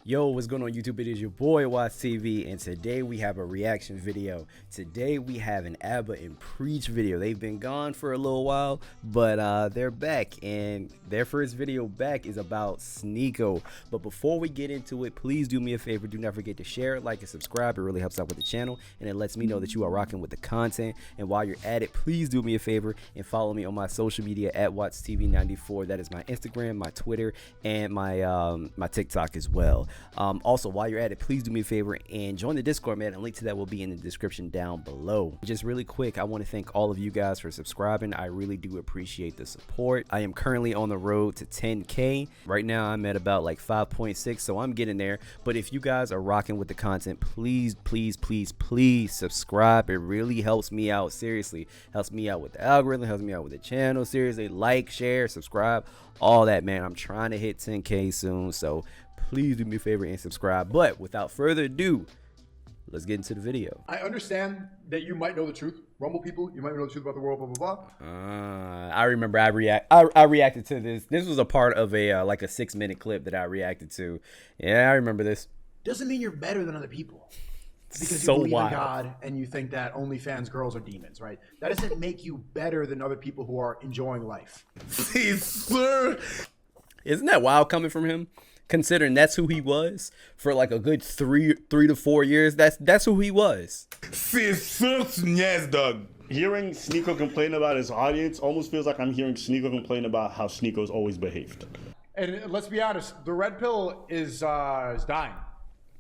Yo, what's going on YouTube? It is your boy WattsTV, and today we have a reaction video. Today we have an ABBA and Preach video. They've been gone for a little while, but they're back, and their first video back is about Sneako. But before we get into it, please do me a favor. Do not forget to share, like, and subscribe. It really helps out with the channel, and it lets me know that you are rocking with the content. And while you're at it, please do me a favor and follow me on my social media at WattsTV94. That is my Instagram, my Twitter, and my TikTok as well. Also, while you're at it, please do me a favor and join the Discord, man. A link to that will be in the description down below. Just really quick, I want to thank all of you guys for subscribing. I really do appreciate the support. I am currently on the road to 10K. Right now, I'm at about like 5.6, so I'm getting there. But if you guys are rocking with the content, please subscribe. It really helps me out. Seriously, helps me out with the algorithm, helps me out with the channel. Seriously, like, share, subscribe, all that, man. I'm trying to hit 10K soon, so please do me a favor and subscribe. But without further ado, let's get into the video. I understand that you might know the truth. Rumble people, you might know the truth about the world, blah, blah, blah. I remember I reacted to this. This was a part of a like a 6-minute clip that I reacted to. Yeah, I remember this. Doesn't mean you're better than other people. Because So you believe wild. in God and you think that OnlyFans girls are demons, right? That doesn't make you better than other people who are enjoying life. Sir. Isn't that wild coming from him? Considering that's who he was for like a good three to 4 years. That's who he was. Yes, Doug. Hearing Sneako complain about his audience almost feels like I'm hearing Sneako complain about how Sneako's always behaved. And let's be honest, the red pill is dying.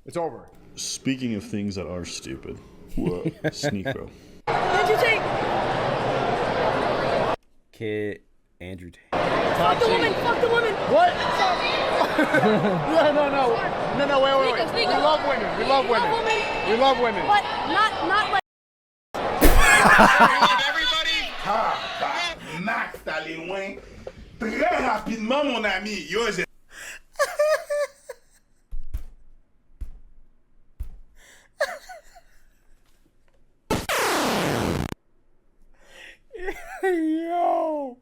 It's over. Speaking of things that are stupid, Sneako. Andrew Tate! Kid Andrew Tate. Fuck the woman! Fuck the woman! What? No, wait. Sneako. We love women. We love women. We love women. But not like... Everybody! Max, t'as les loin. Très rapidement, mon ami. Yo, j'ai... Yo.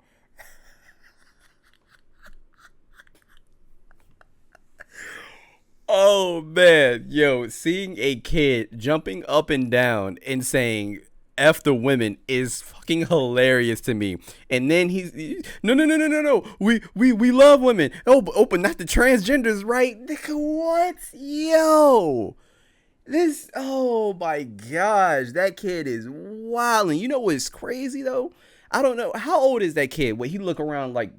Oh man, yo, seeing a kid jumping up and down and saying F the women is fucking hilarious to me. And then he's no. We love women. Oh, but not the transgenders, right? What? Yo. This, oh my gosh, that kid is wilding. You know what's crazy though? I don't know. How old is that kid? Wait, he look around like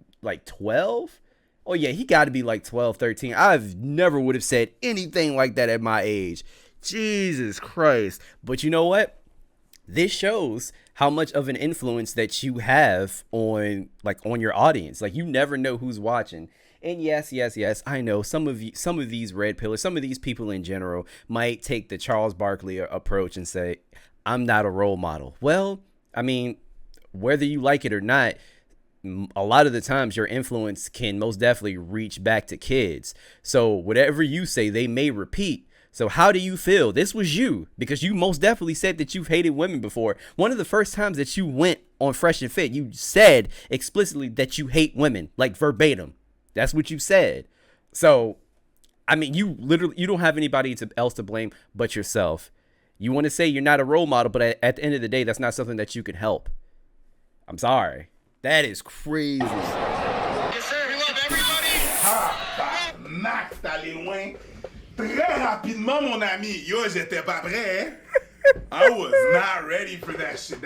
12? Oh yeah, he got to be like 12, 13. I've never would have said anything like that at my age. Jesus Christ. But you know what? This shows how much of an influence that you have on your audience. Like, you never know who's watching. And yes, I know some of these red pillars, some of these people in general might take the Charles Barkley approach and say, I'm not a role model. Well, I mean, whether you like it or not, a lot of the times your influence can most definitely reach back to kids. So whatever you say, they may repeat. So how do you feel? This was you, because you most definitely said that you've hated women before. One of the first times that you went on Fresh and Fit, you said explicitly that you hate women, like verbatim. That's what you said. So, I mean, you don't have anybody else to blame but yourself. You want to say you're not a role model, but at the end of the day, that's not something that you can help. I'm sorry. That is crazy. Yes, sir. We love everybody. Max, t'as les loin. Très rapidement, mon ami. Yo, j'étais pas prêt. I was not ready for that shit.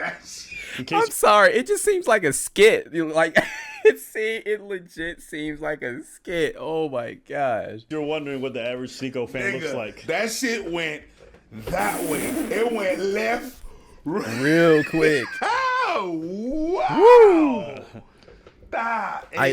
I'm sorry. It just seems like a skit. You know, like it legit seems like a skit. Oh my gosh. You're wondering what the average Sneako fan looks like. That shit went that way. It went left. Real quick. Oh, wow.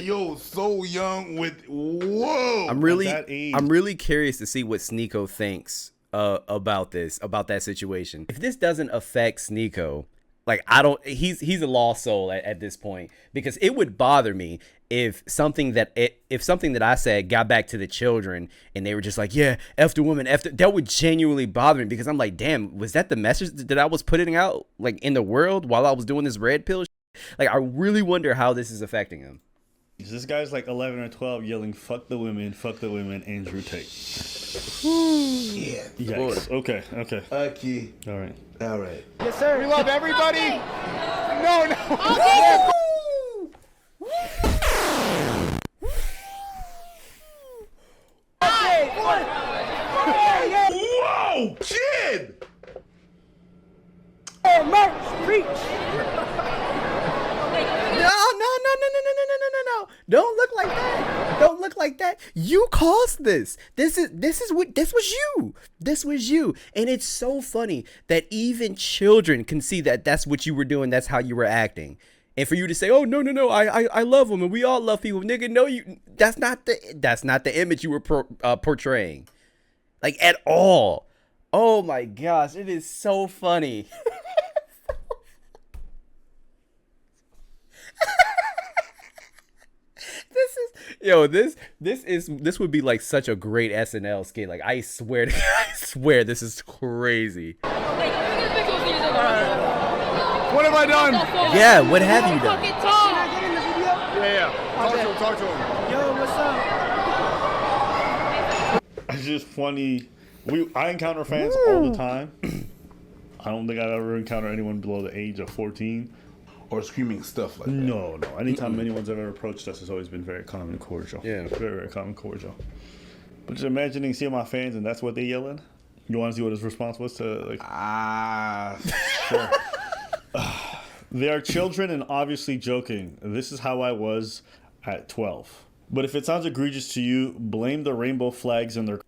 Yo, so young with, whoa. I'm really curious to see what Sneako thinks about that situation. If this doesn't affect Sneako, like, he's a lost soul at this point, because it would bother me if something that I said got back to the children and they were just like, yeah, F the woman, that would genuinely bother me, because I'm like, damn, was that the message that I was putting out, like, in the world while I was doing this red pill? Like, I really wonder how this is affecting him. This guy's like 11 or 12 yelling, fuck the women, Andrew Tate. Shit. Yikes. Okay. Okay. All right. All right. Yes, sir. We love everybody. Okay. No. Okay. Whoa, kid! No. Don't look like that. Don't look like that. You caused this. This was you. And it's so funny that even children can see that that's what you were doing. That's how you were acting. And for you to say, "Oh no, I love them and we all love people," nigga, no, that's not the image you were portraying, like, at all. Oh my gosh, it is so funny. This would be like such a great SNL skit. Like, I swear this is crazy. What have I done? Yeah, what have you done? Fucking talk. Yeah. Talk to him. Yo, what's up? It's just funny. I encounter fans all the time. I don't think I've ever encountered anyone below the age of 14. Or screaming stuff like that. No. Anytime anyone's ever approached us, it's always been very calm and cordial. Yeah. Very, very calm and cordial. But just imagining seeing my fans and that's what they yelling. You want to see what his response was to, like? Sure. They are children and obviously joking. This is how I was at 12. But if it sounds egregious to you, blame the rainbow flags and their...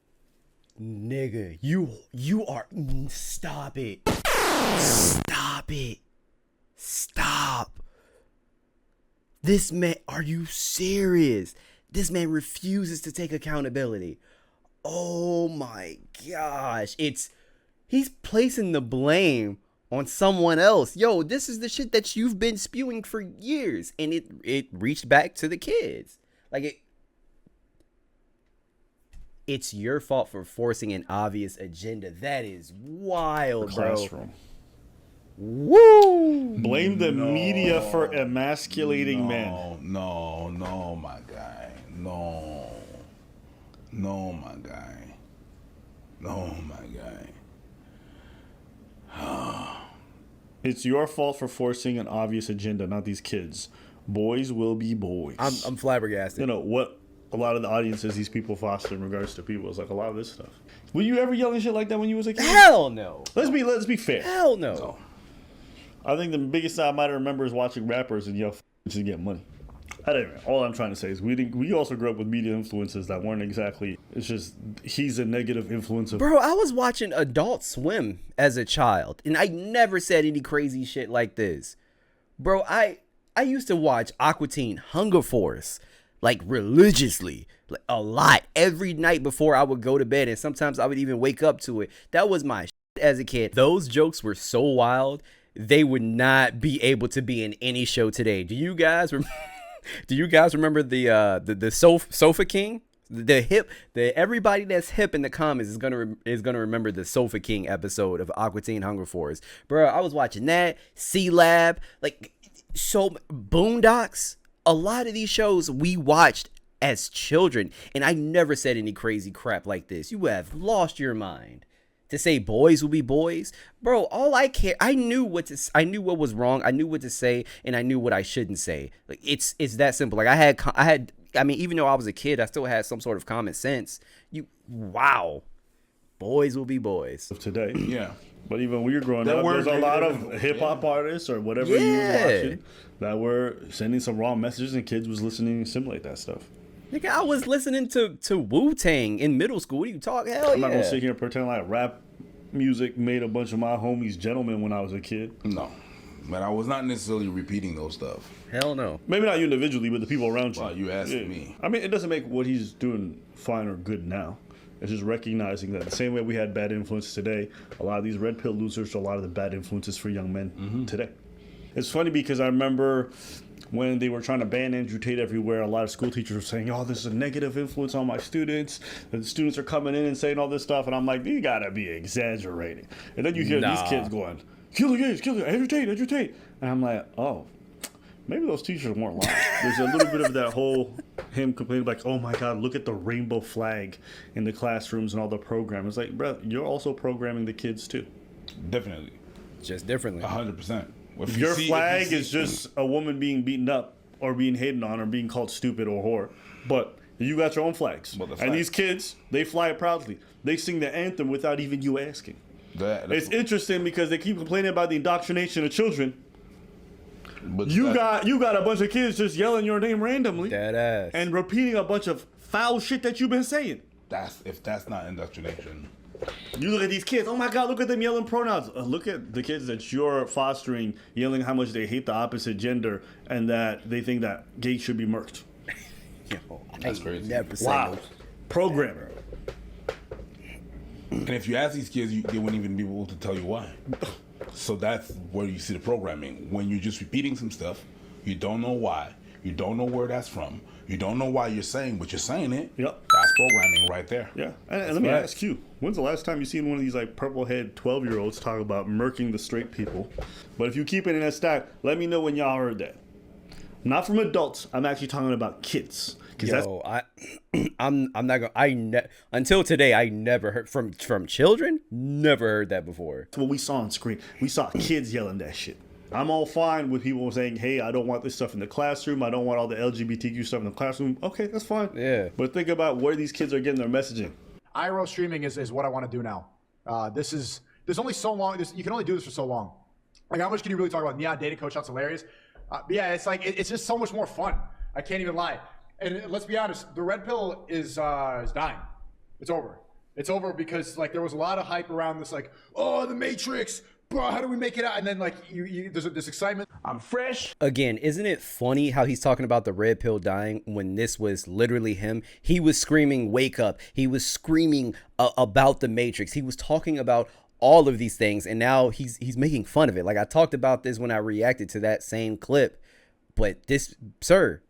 Nigga, you are... Stop it. Stop. This man, are you serious? This man refuses to take accountability. Oh my gosh. He's placing the blame on someone else. Yo, this is the shit that you've been spewing for years, and it reached back to the kids. Like, it's your fault for forcing an obvious agenda. That is wild, bro. classroom. Woo! Blame the media for emasculating men. No, my guy. No, my guy. It's your fault for forcing an obvious agenda, not these kids. Boys will be boys. I'm flabbergasted. You know what a lot of the audiences these people foster in regards to people is like a lot of this stuff. Were you ever yelling shit like that when you was a kid? Hell no. Let's be fair. Hell no. I think the biggest time I might remember is watching rappers and yell to get money. Anyway, all I'm trying to say is we also grew up with media influences that weren't exactly. It's just he's a negative influence of. Bro, I was watching Adult Swim as a child, and I never said any crazy shit like this. Bro, I used to watch Aqua Teen Hunger Force, like, religiously, like, a lot, every night before I would go to bed, and sometimes I would even wake up to it. That was my shit as a kid. Those jokes were so wild, they would not be able to be in any show today. Do you guys remember the Sofa King? Everybody that's hip in the comments is gonna remember the Sofa King episode of Aqua Teen Hunger Force. Bro, I was watching that, C-Lab, like, so Boondocks. A lot of these shows we watched as children, and I never said any crazy crap like this. You have lost your mind. To say boys will be boys, bro. All I care, I knew what was wrong. I knew what to say, and I knew what I shouldn't say. Like, it's that simple. Like, I mean, even though I was a kid, I still had some sort of common sense. Wow, boys will be boys. Of today, Yeah. But even when we were growing That up, word there's a lot negative of hip hop artists or whatever you was watching that were sending some wrong messages, and kids was listening and assimilate that stuff. Nigga, I was listening to Wu-Tang in middle school. What are you talking? Hell I'm yeah. not gonna sit here and pretend like rap music made a bunch of my homies gentlemen when I was a kid. No. But I was not necessarily repeating those stuff. Hell no. Maybe not you individually, but the people around you. Well, you asked me. I mean, it doesn't make what he's doing fine or good now. It's just recognizing that the same way we had bad influences today, a lot of these red pill losers are a lot of the bad influences for young men today. It's funny because I remember when they were trying to ban Andrew Tate everywhere, a lot of school teachers were saying, "Oh, this is a negative influence on my students. The students are coming in and saying all this stuff," and I'm like, "You gotta be exaggerating." And then you hear these kids going, "Kill the gays, kill the Andrew Tate," and I'm like, "Oh, maybe those teachers weren't lying." There's a little bit of that whole him complaining like, oh my God, look at the rainbow flag in the classrooms and all the programming. It's like, bro, you're also programming the kids too. Definitely. Just differently. 100%. Your flag is just a woman being beaten up or being hated on or being called stupid or whore. But you got your own flags. And these kids, they fly it proudly. They sing the anthem without even you asking. It's interesting because they keep complaining about the indoctrination of children. But you got a bunch of kids just yelling your name randomly. Dead ass. And repeating a bunch of foul shit that you've been saying. If that's not indoctrination. You look at these kids. Oh my God, look at them yelling pronouns. Look at the kids that you're fostering yelling how much they hate the opposite gender and that they think that gays should be murked. Yo, That's crazy. Wow. Programmer. And if you ask these kids, they wouldn't even be able to tell you why. So that's where you see the programming. When you're just repeating some stuff, you don't know why, you don't know where that's from, you don't know why you're saying, but you're saying it. Yep. That's programming right there. Yeah. And let me ask you, when's the last time you seen one of these like purple-head 12-year-olds talk about murking the straight people? But if you keep it in that stack, let me know when y'all heard that. Not from adults. I'm actually talking about kids. Yo, I'm not gonna. Until today, I never heard from children. Never heard that before. That's what we saw on screen. We saw kids yelling that shit. I'm all fine with people saying, "Hey, I don't want this stuff in the classroom. I don't want all the LGBTQ stuff in the classroom." Okay, that's fine. Yeah. But think about where these kids are getting their messaging. IRL streaming is what I want to do now. There's only so long. You can only do this for so long. Like, how much can you really talk about? Yeah, dating coach, that's hilarious. But yeah, it's like it's just so much more fun. I can't even lie. And let's be honest, the red pill is dying. It's over. It's over because like there was a lot of hype around this, like, oh, the Matrix, bro, how do we make it out? And then like there's this excitement. I'm fresh. Again, isn't it funny how he's talking about the red pill dying when this was literally him? He was screaming, "Wake up!" He was screaming about the Matrix. He was talking about all of these things, and now he's making fun of it. Like I talked about this when I reacted to that same clip, but this, sir.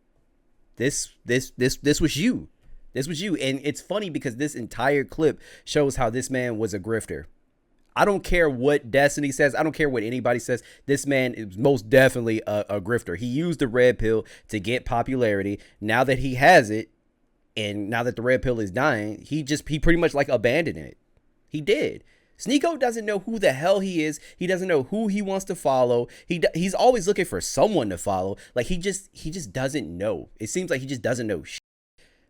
This was you. This was you. And it's funny because this entire clip shows how this man was a grifter. I don't care what Destiny says. I don't care what anybody says. This man is most definitely a grifter. He used the red pill to get popularity. Now that he has it, and now that the red pill is dying, he pretty much like abandoned it. He did. Sneako doesn't know who the hell he is. He doesn't know who he wants to follow. He's always looking for someone to follow. Like he just doesn't know. It seems like he just doesn't know shit.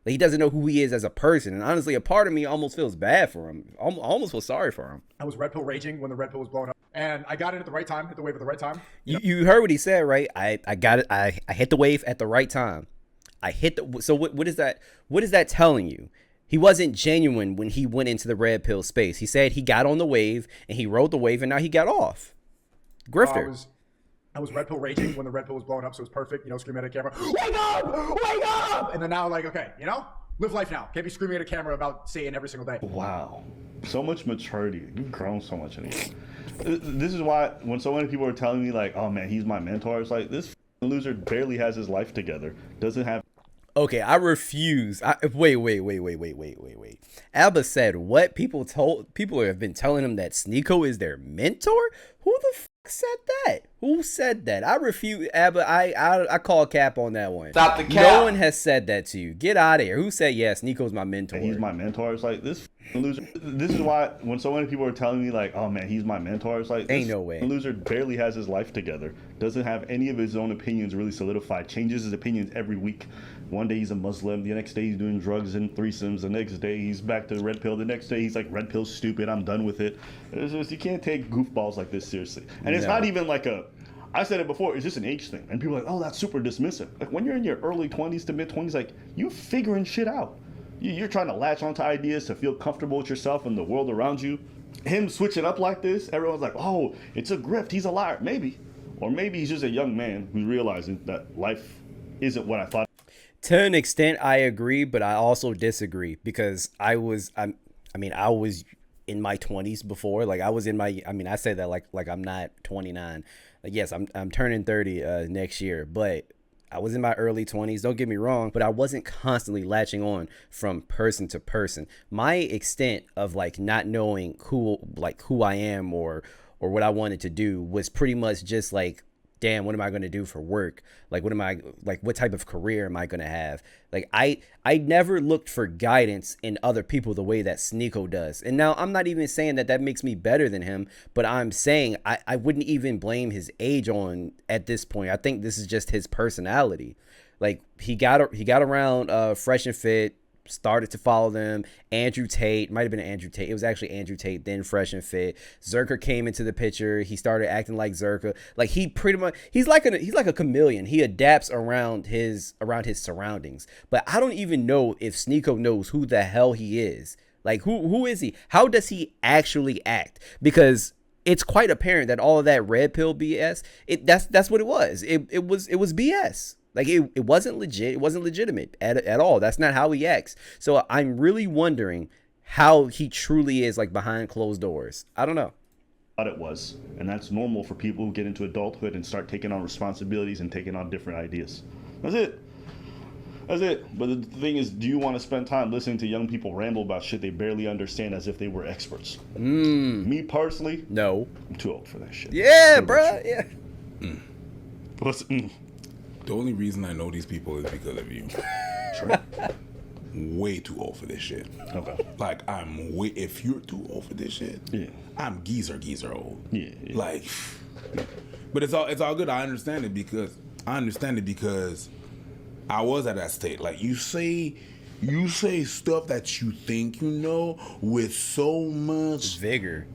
Like he doesn't know who he is as a person. And honestly, a part of me almost feels bad for him. I almost feel sorry for him. I was red pill raging when the red pill was blowing up, and I got it at the right time. Hit the wave at the right time. You heard what he said, right? I got it. I hit the wave at the right time. So what is that? What is that telling you? He wasn't genuine when he went into the red pill space. He said he got on the wave and he rode the wave and now he got off. Grifter. I was red pill raging when the red pill was blowing up, so it was perfect. Screaming at a camera, wake up, wake up! And then now, like, okay, live life now. Can't be screaming at a camera about Satan every single day. Wow, so much maturity. You've grown so much in here. This is why when so many people are telling me like, oh man, he's my mentor, it's like this loser barely has his life together. Doesn't have. Okay, I refuse. Wait. Alba said what? People have been telling him that Sneako is their mentor? Who the fuck said that? Who said that? I refuse. Alba, I call cap on that one. Stop the cap. No one has said that to you. Get out of here. Who said yes? Sneako's my mentor? He's my mentor. It's like this loser. This is why when so many people are telling me like, oh man, he's my mentor. It's like ain't no way. Loser barely has his life together. Doesn't have any of his own opinions really solidified. Changes his opinions every week. One day he's a Muslim, the next day he's doing drugs and threesomes, the next day he's back to the red pill, the next day he's like, red pill's stupid, I'm done with it. It's just, you can't take goofballs like this seriously. And it's not even like I said it before, it's just an age thing. And people are like, oh, that's super dismissive. Like when you're in your early 20s to mid 20s, like you figuring shit out. You're trying to latch onto ideas to feel comfortable with yourself and the world around you. Him switching up like this, everyone's like, oh, it's a grift, he's a liar. Maybe. Or maybe he's just a young man who's realizing that life isn't what I thought. To an extent, I agree, but I also disagree because I was in my 20s before. Like I was in my, I say that like I'm not 29. Like yes, I'm turning 30 next year, but I was in my early 20s. Don't get me wrong, but I wasn't constantly latching on from person to person. My extent of like not knowing who I am or what I wanted to do was pretty much just like damn, what am I going to do for work? Like, what type of career am I going to have? Like, I never looked for guidance in other people the way that Sneako does. And now I'm not even saying that makes me better than him, but I'm saying I wouldn't even blame his age on at this point. I think this is just his personality. Like, he got around Fresh and Fit, started to follow them. Andrew Tate, might have been Andrew Tate. It was actually Andrew Tate, then Fresh and Fit. Zerka came into the picture. He started acting like Zerka. Like, he pretty much, he's like a chameleon. He adapts around his surroundings. But I don't even know if Sneako knows who the hell he is. Like, who is he? How does he actually act? Because it's quite apparent that all of that red pill BS, that's what it was. It was BS. Like, it wasn't legit. It wasn't legitimate at all. That's not how he acts. So I'm really wondering how he truly is, like, behind closed doors. I don't know. Thought it was, and that's normal for people who get into adulthood and start taking on responsibilities and taking on different ideas. That's it. But the thing is, do you want to spend time listening to young people ramble about shit they barely understand as if they were experts? Me personally, No. I'm too old for that shit. Yeah, bruh. Yeah. The only reason I know these people is because of you. Way too old for this shit. Okay. Like, if you're too old for this shit, Yeah. I'm geezer old. Yeah. Like, but it's all good. I understand it because I was at that state. Like, you say stuff that you think you know with so much Vigor.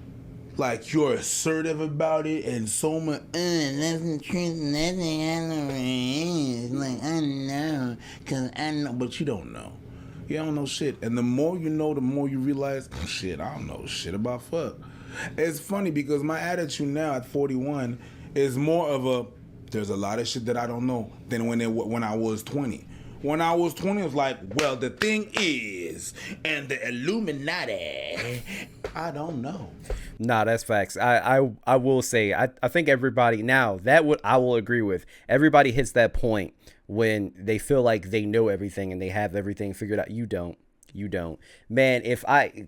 like you're assertive about it and so much. That's the truth. Nothing I know is like I know, cause I know, but you don't know. You don't know shit, and the more you know, the more you realize, shit, I don't know shit about fuck. It's funny because my attitude now at 41 is more of a. There's a lot of shit that I don't know than when I was 20. When I was 20, it was like, well, the thing is, and the Illuminati, I don't know. Nah, that's facts. I will say, I think everybody now, I will agree with. Everybody hits that point when they feel like they know everything and they have everything figured out. You don't. Man, if I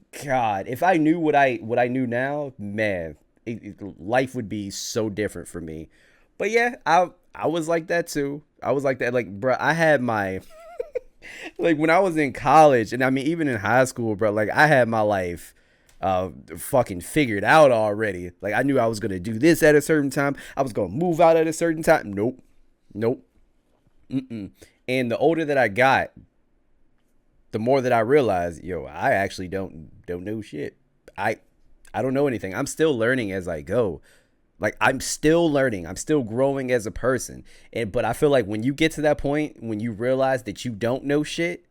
knew what I knew now, man, life would be so different for me. But yeah, I was like that too. I was like that. Like, bro, I had my, like, when I was in college, and I mean, even in high school, bro, like, I had my life fucking figured out already. Like, I knew I was going to do this at a certain time. I was going to move out at a certain time. Nope. And the older that I got, the more that I realized, I actually don't know shit. I don't know anything. I'm still learning as I go. Like, I'm still learning. I'm still growing as a person. But I feel like when you get to that point, when you realize that you don't know shit,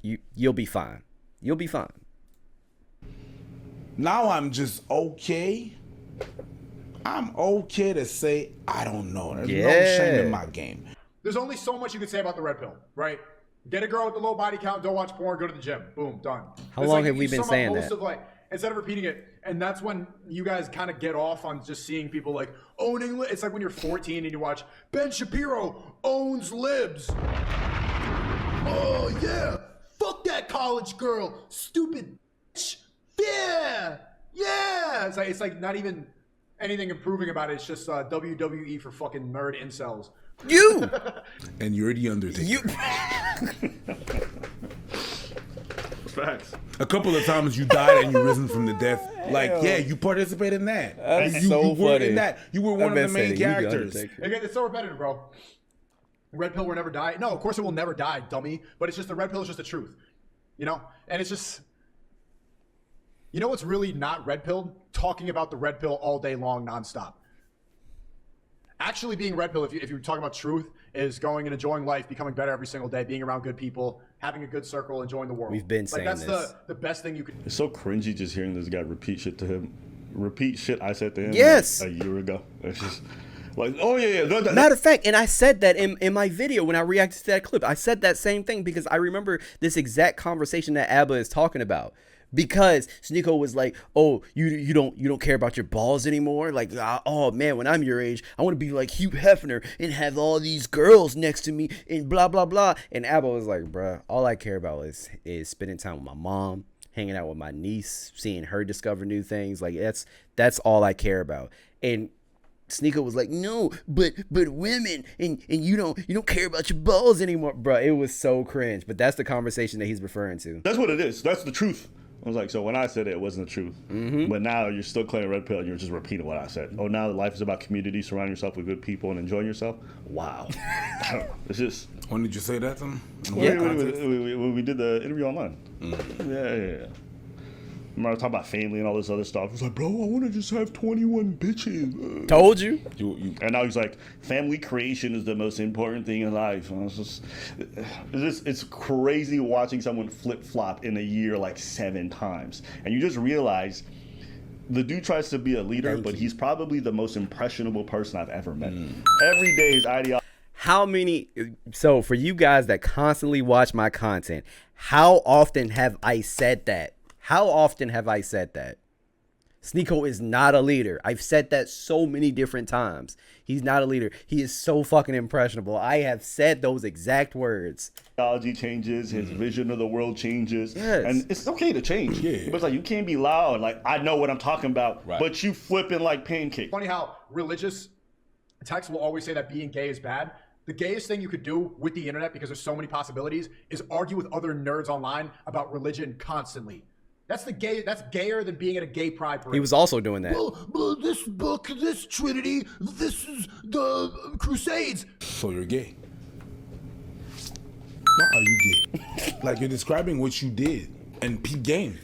you'll be fine. You'll be fine. Now I'm just okay. I'm okay to say I don't know. There's no shame in my game. There's only so much you can say about the red pill, right? Get a girl with a low body count, don't watch porn, go to the gym. Boom, done. How long have we been saying that? Instead of repeating it, and that's when you guys kind of get off on just seeing people like owning. It's like when you're 14 and you watch Ben Shapiro owns libs. Oh yeah, fuck that college girl, stupid bitch. Yeah. It's like not even anything improving about it. It's just WWE for fucking nerd incels. You and you're the Undertaker. Facts. A couple of times you died and you risen from the death. Like, yeah, you participated in that. That's you so were funny. in that. You were one of the main characters. Again, it's so repetitive, bro. Red pill will never die. No, of course it will never die, dummy. But it's just the red pill is just the truth, And it's just, what's really not red pilled? Talking about the red pill all day long, nonstop. Actually, being red pill, if you're talking about truth, is going and enjoying life, becoming better every single day, being around good people, having a good circle, enjoying the world. We've been saying that's this. the best thing you can. It's so cringy just hearing this guy repeat shit I said to him Yes. like a year ago. It's just like, oh yeah. Matter of fact, and I said that in my video when I reacted to that clip. I said that same thing because I remember this exact conversation that Abba is talking about. Because Sneako was like, oh, you don't care about your balls anymore? Like, oh man, when I'm your age, I want to be like Hugh Hefner and have all these girls next to me and blah blah blah. And Abba was like, bruh, all I care about is spending time with my mom, hanging out with my niece, seeing her discover new things. Like, that's all I care about. And Sneako was like, no, but women, and you don't care about your balls anymore, bro. It was so cringe. But that's the conversation that he's referring to. That's what it is. That's the truth. I was like, so when I said it wasn't the truth. But now you're still claiming red pill and you're just repeating what I said. Oh, now life is about community, surrounding yourself with good people and enjoying yourself. Wow. I don't know. It's just. When did you say that to him? When we did the interview online. Yeah. Remember I was talking about family and all this other stuff. He was like, bro, I want to just have 21 bitches. Told you. And now he's like, family creation is the most important thing in life. And it's crazy watching someone flip-flop in a year like 7 times. And you just realize the dude tries to be a leader, but he's probably the most impressionable person I've ever met. Every day his ideology. So for you guys that constantly watch my content, how often have I said that? How often have I said that? Sneako is not a leader. I've said that so many different times. He's not a leader. He is so fucking impressionable. I have said those exact words. Ideology changes, his vision of the world changes. Yes. And it's okay to change. Yeah. But it's like, you can't be loud. Like, I know what I'm talking about, but you flipping like pancakes. Funny how religious texts will always say that being gay is bad. The gayest thing you could do with the internet, because there's so many possibilities, is argue with other nerds online about religion constantly. That's gayer than being at a gay pride parade. He was also doing that. Well, this book, this Trinity, this is the Crusades. So you're gay. Why are you gay? Like, you're describing what you did and peak game.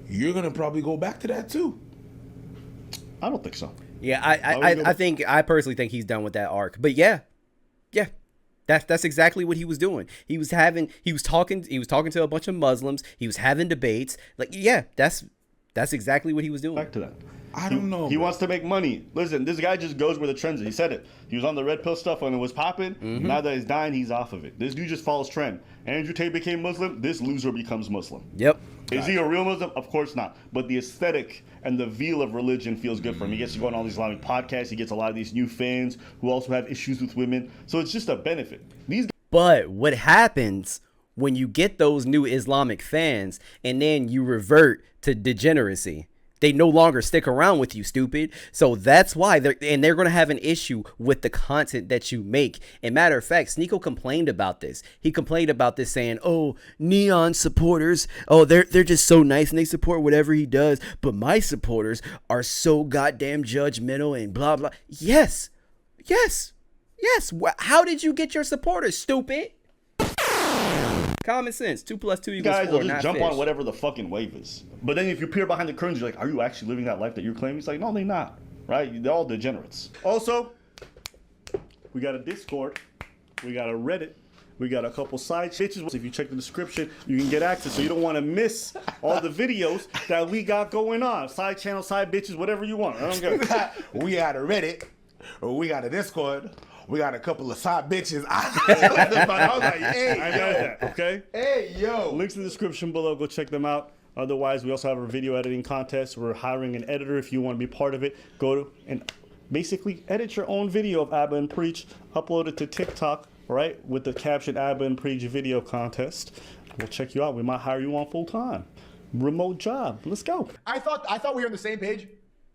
You're gonna probably go back to that too. I don't think so. Yeah, I personally think he's done with that arc. But yeah. That's exactly what he was doing. He was talking to a bunch of Muslims. He was having debates. Like, yeah, that's exactly what he was doing. Back to that. I don't know. He wants to make money. Listen, this guy just goes where the trends are. He said it. He was on the red pill stuff when it was popping. Now that he's dying, he's off of it. This dude just follows trend. Andrew Tate became Muslim. This loser becomes Muslim. Yep. Is he a real Muslim? Of course not. But the aesthetic and the veil of religion feels good for him. He gets to go on all these Islamic podcasts. He gets a lot of these new fans who also have issues with women. So it's just a benefit. But what happens when you get those new Islamic fans and then you revert to degeneracy? They no longer stick around with you, stupid. So that's why they're going to have an issue with the content that you make. And matter of fact, Sneako complained about this. He complained about this saying, oh, Neon supporters, oh, they're just so nice and they support whatever he does. But my supporters are so goddamn judgmental and blah, blah. Yes. How did you get your supporters, stupid? Common sense. 2 + 2 = 4. Guys will just jump fish. on whatever the fucking wave is. But then if you peer behind the curtains, you're like, are you actually living that life that you're claiming? It's like, no, they're not. Right? They're all degenerates. Also, we got a Discord. We got a Reddit. We got a couple side bitches. If you check the description, you can get access. So you don't want to miss all the videos that we got going on. Side channel, side bitches, whatever you want. I don't care. We got a Reddit. We got a Discord. We got a couple of side bitches. I was like, hey, I know that, okay? Hey, yo. Links in the description below. Go check them out. Otherwise, we also have a video editing contest. We're hiring an editor if you want to be part of it. Go to and basically edit your own video of Abba and Preach. Upload it to TikTok, right? With the caption Abba and Preach video contest. We'll check you out. We might hire you on full time. Remote job. Let's go. I thought we were on the same page.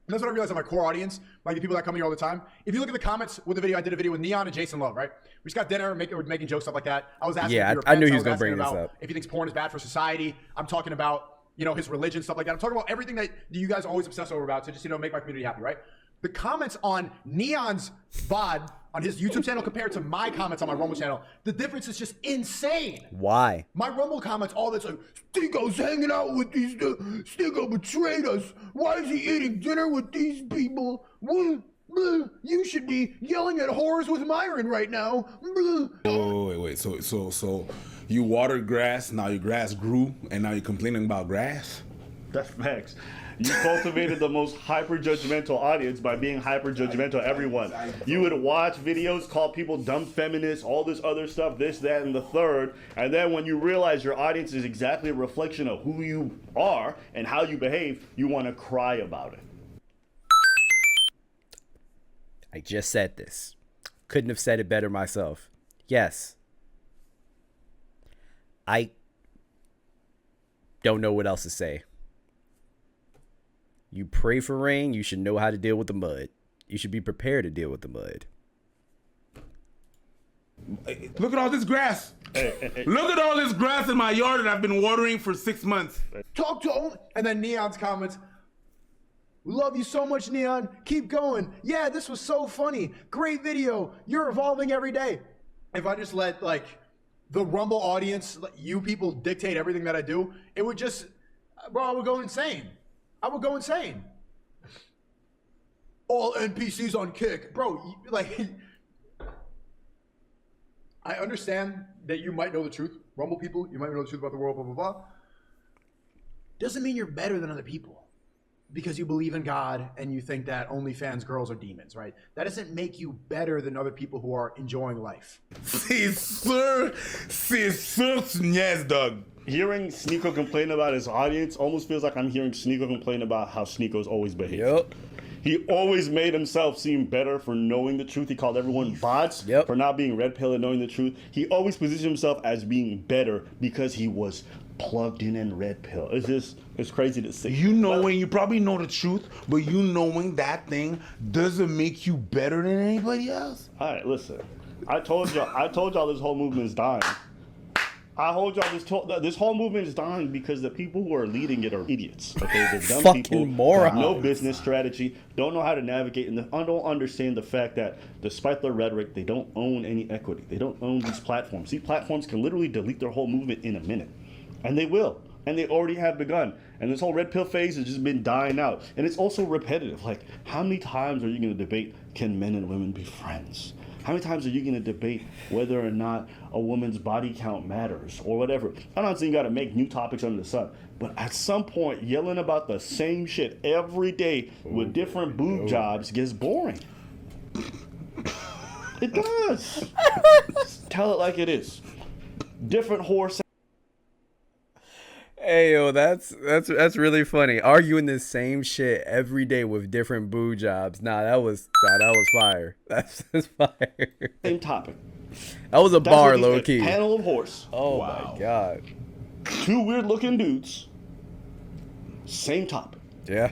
And that's what I realized on my core audience, like the people that come here all the time. If you look at the comments with the video, I did a video with Neon and Jason Love, right? We just got dinner, we're making jokes, stuff like that. I was asking if you were I knew pets. he was going to asking bring this about up. if he thinks porn is bad for society. I'm talking about, his religion, stuff like that. I'm talking about everything that you guys always obsess over about to just, make my community happy, right? The comments on Neon's VOD on his YouTube channel compared to my comments on my Rumble channel, the difference is just insane. Why? My Rumble comments, all that's like, Sneako's hanging out with these, Sneako betrayed us. Why is he eating dinner with these people? You should be yelling at whores with Myron right now. Wait. So you watered grass, now your grass grew, and now you're complaining about grass? That's facts. You cultivated the most hyper-judgmental audience by being hyper-judgmental everyone. You would watch videos, call people dumb feminists, all this other stuff, this, that, and the third, and then when you realize your audience is exactly a reflection of who you are and how you behave, you want to cry about it. I just said this. Couldn't have said it better myself. Yes. I don't know what else to say. You pray for rain, you should know how to deal with the mud. You should be prepared to deal with the mud. Look at all this grass. Look at all this grass in my yard that I've been watering for 6 months. Talk to and then Neon's comments. We love you so much, Neon. Keep going. Yeah, this was so funny. Great video. You're evolving every day. If I just let like the Rumble audience, you people dictate everything that I do, it would just, bro, I would go insane. I would go insane. All NPCs on Kick, bro. Like, I understand that you might know the truth. Rumble people, you might know the truth about the world, blah, blah, blah. Doesn't mean you're better than other people because you believe in God and you think that OnlyFans girls are demons, right? That doesn't make you better than other people who are enjoying life. C'est sûr, tu niaises, dog. Hearing Sneako complain about his audience almost feels like I'm hearing Sneako complain about how Sneako's always behaved. Yep. He always made himself seem better for knowing the truth. He called everyone bots for not being red pill and knowing the truth. He always positioned himself as being better because he was plugged in red pill. It's crazy to see. You knowing, you probably know the truth, but you knowing that thing doesn't make you better than anybody else. All right, listen. I told y'all this whole movement is dying. I told y'all this whole movement is dying because the people who are leading it are idiots. Okay, they're dumb Fucking people, morons. have no business strategy, don't know how to navigate, and don't understand the fact that despite their rhetoric, they don't own any equity. They don't own these platforms. These platforms can literally delete their whole movement in a minute, and they will. And they already have begun. And this whole red pill phase has just been dying out. And it's also repetitive. Like, how many times are you going to debate, can men and women be friends? How many times are you going to debate whether or not a woman's body count matters or whatever? I'm not saying you got to make new topics under the sun, but at some point, yelling about the same shit every day with different boob jobs gets boring. It does. Tell it like it is. Different horse. Hey yo, that's really funny. Arguing the same shit every day with different boo jobs. That was fire. That's fire. Same topic. That was a bar, low key. Panel of horse. Oh my god. Two weird looking dudes. Same topic. Yeah.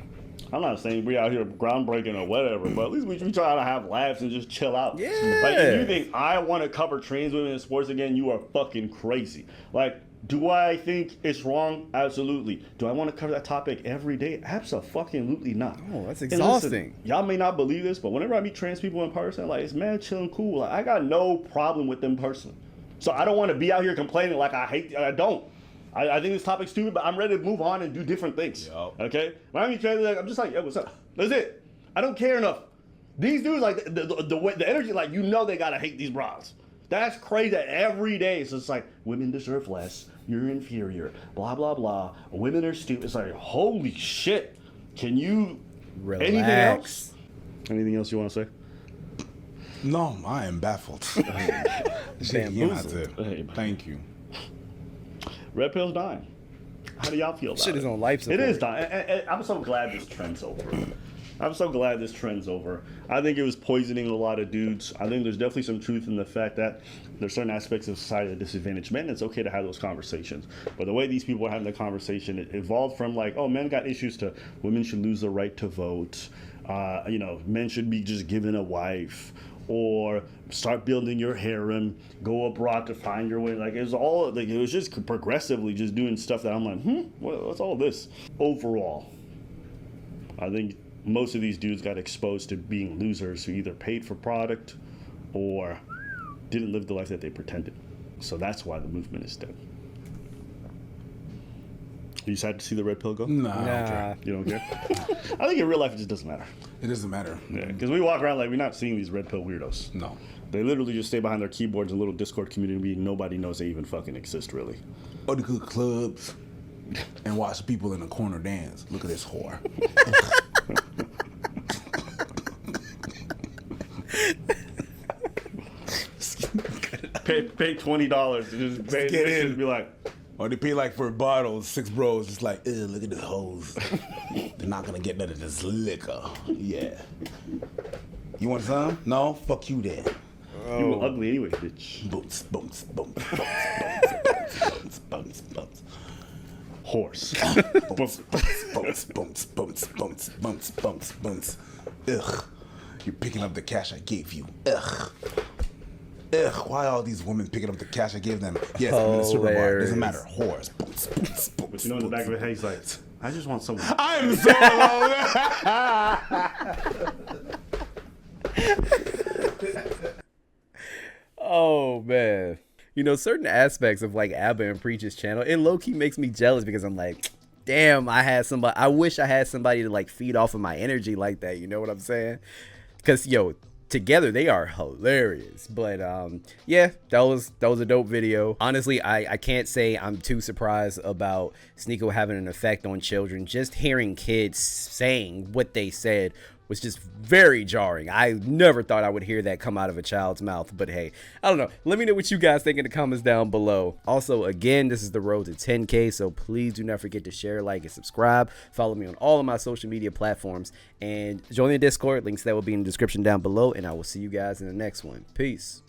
I'm not saying we out here groundbreaking or whatever, but at least we try to have laughs and just chill out. Yeah. Like, if you think I want to cover trans women in sports again, you are fucking crazy. Like, do I think it's wrong? Absolutely. Do I want to cover that topic every day? Absolutely not. Oh, that's And exhausting. listen, y'all may not believe this, but whenever I meet trans people in person, like, it's mad chill and cool. Like, I got no problem with them personally. So I don't want to be out here complaining like I don't. I think this topic's stupid, but I'm ready to move on and do different things. Yep. Okay? When I meet trans, I'm just like, yo, what's up? That's it. I don't care enough. These dudes, like, the energy, like, you know they gotta hate these bras. That's crazy every day. So it's like, women deserve less. You're inferior. Blah, blah, blah. Women are stupid. It's like, holy shit. Can you... Relax. Anything else? Anything else you want to say? No, I am baffled. Bamboozled. Thank you. Red pill's dying. How do y'all feel about Shit it? is on life support. It is dying. And I'm so glad this trend's over. I'm so glad this trend's over. I think it was poisoning a lot of dudes. I think there's definitely some truth in the fact that there's certain aspects of society that disadvantage men. It's okay to have those conversations. But the way these people are having the conversation, it evolved from like, oh, men got issues to women should lose the right to vote. Men should be just given a wife. Or start building your harem, go abroad to find your way. Like, it was just progressively just doing stuff that I'm like, what's all this? Overall, I think most of these dudes got exposed to being losers who either paid for product or didn't live the life that they pretended. So that's why the movement is dead. You sad to see the red pill go? Nah, I don't care. Nah. You don't care? I think in real life it just doesn't matter. It doesn't matter. Yeah, because we walk around like we're not seeing these red pill weirdos. No. They literally just stay behind their keyboards in a little Discord community. Nobody knows they even fucking exist, really. Or to go to clubs and watch people in the corner dance. Look at this whore. Pay $20 to just get in. And be like, Or they pay like for bottles, 6 bros. It's like, ew, look at this hose. They're not gonna get none of this liquor. Yeah. You want some? No? Fuck you then. you were ugly anyway, bitch. Boots, boots, boots, boots, boots, boots, boots. Horse. Bumps, bumps, bumps, bumps, bumps, bumps, bumps, bumps. Ugh. You're picking up the cash I gave you. Ugh. Ugh, why are all these women picking up the cash I gave them? Yes, I'm in the stripper bar. Doesn't matter. Whores. But you know, in the back of her head, he's like, I just want someone. I'm so alone. Oh man. You know, certain aspects of like Abba and Preach's channel, it low-key makes me jealous because I'm like, damn, I wish I had somebody to like feed off of my energy like that. You know what I'm saying? Because yo, together they are hilarious. But yeah, that was a dope video. Honestly, I can't say I'm too surprised about Sneako having an effect on children. Just hearing kids saying what they said was just very jarring. I never thought I would hear that come out of a child's mouth, but hey, I don't know. Let me know what you guys think in the comments down below. Also, again, this is the road to 10K, so please do not forget to share, like, and subscribe. Follow me on all of my social media platforms, and join the Discord. Links that will be in the description down below, and I will see you guys in the next one. Peace.